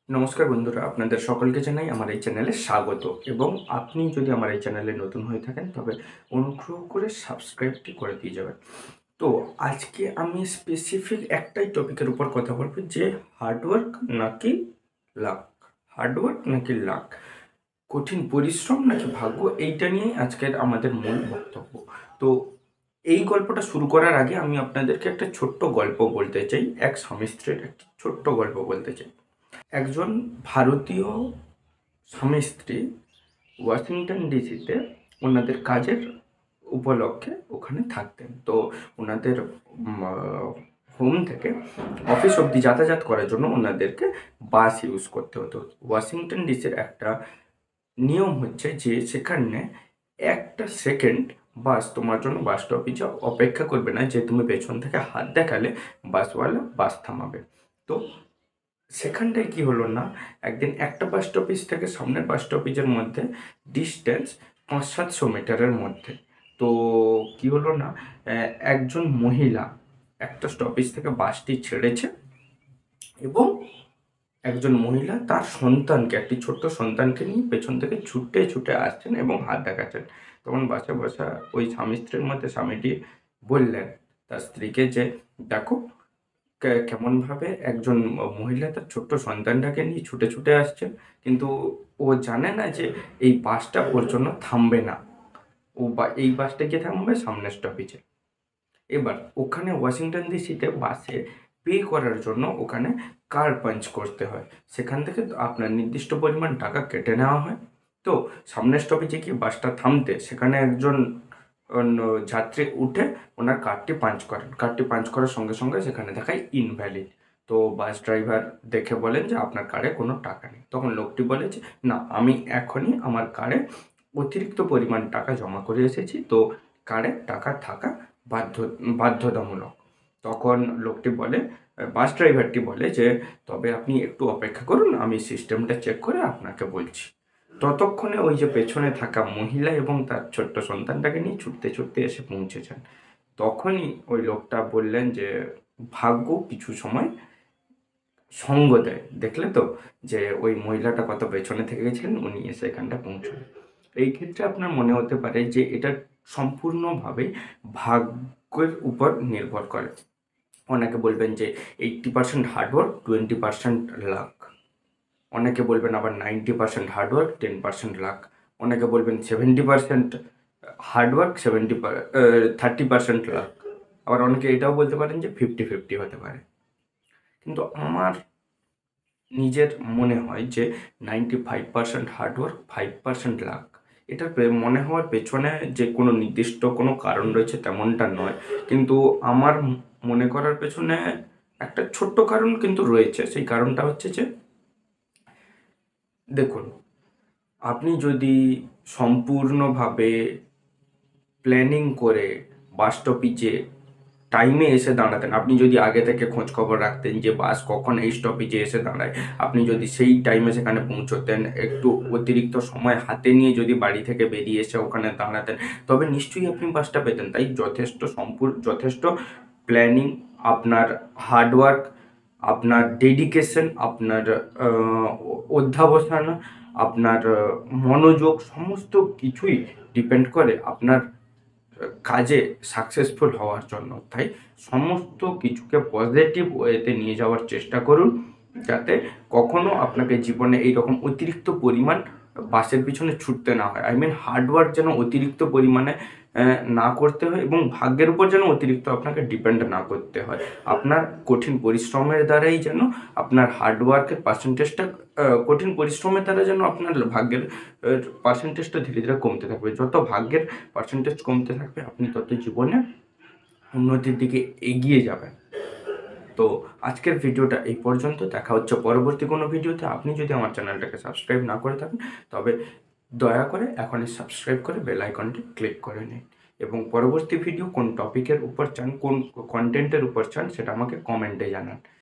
নমস্কার বন্ধুরা, আপনাদের সকলকে জানাই আমার এই চ্যানেলে স্বাগত। এবং আপনি যদি আমার এই চ্যানেলে নতুন হয়ে থাকেন তবে অনুগ্রহ করে সাবস্ক্রাইবটি করে দিয়ে যাবেন। তো আজকে আমি স্পেসিফিক একটাই টপিকের উপর কথা বলবো, যে হার্ডওয়ার্ক নাকি লাক। হার্ডওয়ার্ক নাকি লাক, কঠিন পরিশ্রম নাকি ভাগ্য, এইটা নিয়েই আজকের আমাদের মূল বক্তব্য। তো এই গল্পটা শুরু করার আগে আমি আপনাদেরকে একটা ছোট্ট গল্প বলতে চাই, এক স্বামী স্ত্রীর একটি ছোট্ট গল্প বলতে চাই। একজন ভারতীয় স্বামী স্ত্রী ওয়াশিংটন ডিসিতে ওনাদের কাজের উপলক্ষে ওখানে থাকতেন। তো ওনাদের হোম থেকে অফিস অবধি যাতায়াত করার জন্য ওনাদেরকে বাস ইউজ করতে হতো। ওয়াশিংটন ডিসির একটা নিয়ম হচ্ছে যে সেখানে একটা সেকেন্ড বাস তোমার জন্য বাস স্টপেজে অপেক্ষা করবে না, যে তুমি পেছন থেকে হাত দেখালে বাসওয়ালা বাস থামাবে। তো সেখানটায় কি হলো না, একদিন একটা বাস স্টপেজ থেকে সামনের বাস স্টপেজের মধ্যে ডিস্টেন্স 500-700 মিটারের মধ্যে। তো কি হলো না, একজন মহিলা একটা স্টপেজ থেকে বাসটি ছেড়েছে এবং একজন মহিলা তার সন্তানকে, একটি ছোট্ট সন্তানকে নিয়ে পেছন থেকে ছুটে ছুটে আসছেন এবং হাত দেখাচ্ছেন। তখন বাসে বসা ওই স্বামী স্ত্রীর মধ্যে স্বামীটি বললেন তার স্ত্রীকে যে, দেখো কেমনভাবে একজন মহিলা তার ছোট্ট সন্তানটাকে নিয়ে ছুটে ছুটে আসছেন, কিন্তু ও জানে না যে এই বাসটা ওর জন্য থামবে না। এই বাসটা গিয়ে থামবে সামনের স্টপেজে। এবার ওখানে ওয়াশিংটন ডিসিতে বাসে পে করার জন্য ওখানে কার পাঞ্চ করতে হয়, সেখান থেকে আপনার নির্দিষ্ট পরিমাণ টাকা কেটে নেওয়া হয়। তো সামনের স্টপেজে গিয়ে বাসটা থামতে সেখানে একজন যাত্রী উঠে ওনার কার্ডটি পাঞ্চ করেন। কার্ডটি পাঞ্চ করার সঙ্গে সঙ্গে সেখানে দেখায় ইনভ্যালিড। তো বাস ড্রাইভার দেখে বলেন যে আপনার কার্ডে কোনো টাকা নেই। তখন লোকটি বলে যে, না, আমি এখনই আমার কার্ডে অতিরিক্ত পরিমাণ টাকা জমা করে এসেছি, তো কার্ডে টাকা থাকা বাধ্যতামূলক। তখন লোকটি বলে, বাস ড্রাইভারটি বলে যে, তবে আপনি একটু অপেক্ষা করুন, আমি সিস্টেমটা চেক করে আপনাকে বলছি। ততক্ষণে ওই যে পেছনে থাকা মহিলা এবং তার ছোট্ট সন্তানটাকে নিয়ে ছুটতে ছুটতে এসে পৌঁছেছেন। তখনই ওই লোকটা বললেন যে, ভাগ্য কিছু সময় সঙ্গ দেয়, দেখলে তো যে ওই মহিলাটা কত পেছনে থেকে গেছিলেন, উনি এসে এখানটা পৌঁছলেন। এই ক্ষেত্রে আপনার মনে হতে পারে যে এটা সম্পূর্ণভাবে ভাগ্যের উপর নির্ভর করে। অনেকে বলবেন যে 80% হার্ডওয়ার্ক, 20% লাক। অনেকে বলবেন আবার 90% হার্ডওয়ার্ক, 10% লাক। অনেকে বলবেন 70% হার্ডওয়ার্ক, 30% লাক। আবার অনেকে এটাও বলতে পারেন যে 50-50 হতে পারে। কিন্তু আমার নিজের মনে হয় যে 95% হার্ডওয়ার্ক, 5% লাক। এটার মনে হওয়ার পেছনে যে কোনো নির্দিষ্ট কোনো কারণ রয়েছে তেমনটা নয়, কিন্তু আমার মনে করার পেছনে একটা ছোট্ট কারণ কিন্তু রয়েছে। সেই কারণটা হচ্ছে যে, দেখুন, আপনি যদি সম্পূর্ণভাবে প্ল্যানিং করে বাস স্টপেজে টাইমে এসে দাঁড়াতেন, আপনি যদি আগে থেকে খোঁজ খবর রাখতেন যে বাস কখন এই স্টপেজে এসে দাঁড়ায়, আপনি যদি সেই টাইমে সেখানে পৌঁছতেন, একটু অতিরিক্ত সময় হাতে নিয়ে যদি বাড়ি থেকে বেরিয়ে এসে ওখানে দাঁড়াতেন, তবে নিশ্চয়ই আপনি বাসটা পেতেন। তাই যথেষ্ট প্ল্যানিং, আপনার হার্ডওয়ার্ক, আপনার ডেডিকেশন, আপনার অধ্যাবসান, আপনার মনোযোগ, সমস্ত কিছুই ডিপেন্ড করে আপনার কাজে সাকসেসফুল হওয়ার জন্য। তাই সমস্ত কিছুকে পজিটিভ ওয়েতে নিয়ে যাওয়ার চেষ্টা করুন, যাতে কখনো আপনাকে জীবনে এইরকম অতিরিক্ত পরিমাণ বাসের পিছনে ছুটতে না হয়। হার্ডওয়ার্ক যেন অতিরিক্ত পরিমাণে না করতে হয়, এবং ভাগ্যের উপর যেন অতিরিক্ত আপনাকে ডিপেন্ড না করতে হয়। আপনার কঠিন পরিশ্রমের দ্বারাই যেন আপনার হার্ডওয়ার্কের পার্সেন্টেজটা, কঠিন পরিশ্রমের দ্বারা যেন আপনার ভাগ্যের পার্সেন্টেজটা ধীরে ধীরে কমতে থাকবে। যত ভাগ্যের পার্সেন্টেজ কমতে থাকবে, আপনি তত জীবনে উন্নতির দিকে এগিয়ে যাবেন। তো আজকের ভিডিওটা এই পর্যন্ত। দেখা হচ্ছে পরবর্তী কোনো ভিডিওতে। আপনি যদি আমার চ্যানেলটাকে সাবস্ক্রাইব না করে থাকেন, তবে দয়া করে এখনই সাবস্ক্রাইব করে বেল আইকনটি ক্লিক করে নিন, এবং পরবর্তী ভিডিও কোন টপিকের উপর চান, কোন কন্টেন্টের উপর চান, সেটা আমাকে কমেন্টে জানান।